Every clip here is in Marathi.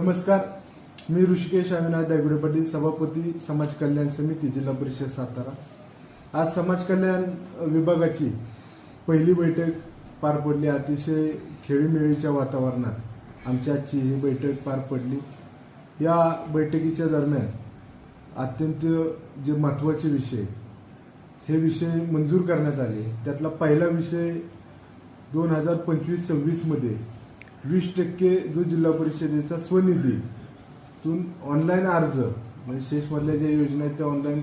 नमस्कार, मी ऋषिकेश अविनाश दायगुडे पाटील, सभापती समाज कल्याण समिती, जिल्हा परिषद सातारा। आज समाज कल्याण विभागाची पहिली बैठक पार पडली। अतिशय खेळीमेळीच्या वातावरणात आमची आजची ही बैठक पार पडली। या बैठकीच्या दरम्यान अत्यंत जे महत्त्वाचे विषय हे विषय मंजूर करण्यात आले। त्यातला पहिला विषय 2025-26 मध्ये 20% जो जिल्हा परिषदेचा स्वनिधीतून ऑनलाईन अर्ज म्हणजे शेषमधल्या ज्या योजना आहेत त्या ऑनलाईन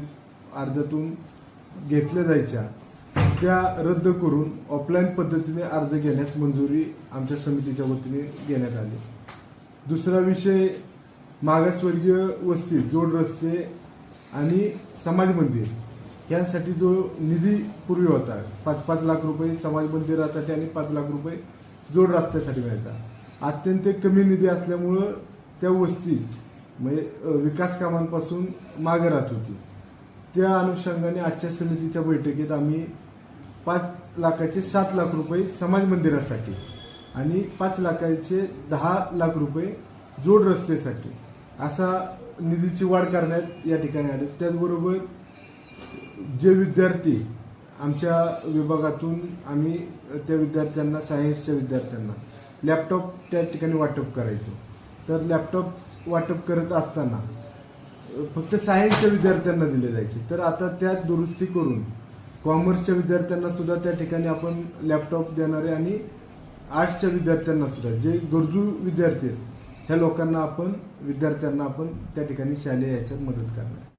अर्जातून घेतल्या जायच्या त्या रद्द करून ऑफलाईन पद्धतीने अर्ज घेण्यास मंजुरी आमच्या समितीच्या वतीने देण्यात आली। दुसरा विषय मागासवर्गीय वस्ती, जोड रस्ते आणि समाज मंदिर यांसाठी जो निधी पूर्वी होता 5-5 लाख रुपये समाज मंदिरासाठी आणि 5 लाख रुपये जोड रस्त्यासाठी मिळायचा, अत्यंत कमी निधी असल्यामुळं त्या वस्ती म्हणजे विकास कामांपासून मागे राहत होती। त्या अनुषंगाने आजच्या समितीच्या बैठकीत आम्ही 5 लाखाचे 7 लाख रुपये समाज मंदिरासाठी आणि 5 लाखाचे 10 लाख रुपये जोड रस्त्यासाठी असा निधीची वाढ करण्यात या ठिकाणी आली। त्याचबरोबर जे विद्यार्थी आमच्या विभागातून आम्ही त्या विद्यार्थ्यांना, सायन्सच्या विद्यार्थ्यांना लॅपटॉप त्या ठिकाणी वाटप करायचो, तर लॅपटॉप वाटप करत असताना फक्त सायन्सच्या विद्यार्थ्यांना दिले जायचे, तर आता त्यात दुरुस्ती करून कॉमर्सच्या विद्यार्थ्यांना सुद्धा त्या ठिकाणी आपण लॅपटॉप देणारे आणि आर्ट्सच्या विद्यार्थ्यांना सुद्धा जे गरजू विद्यार्थी आहेत ह्या लोकांना विद्यार्थ्यांना आपण त्या ठिकाणी शालेय याच्यात मदत करणार।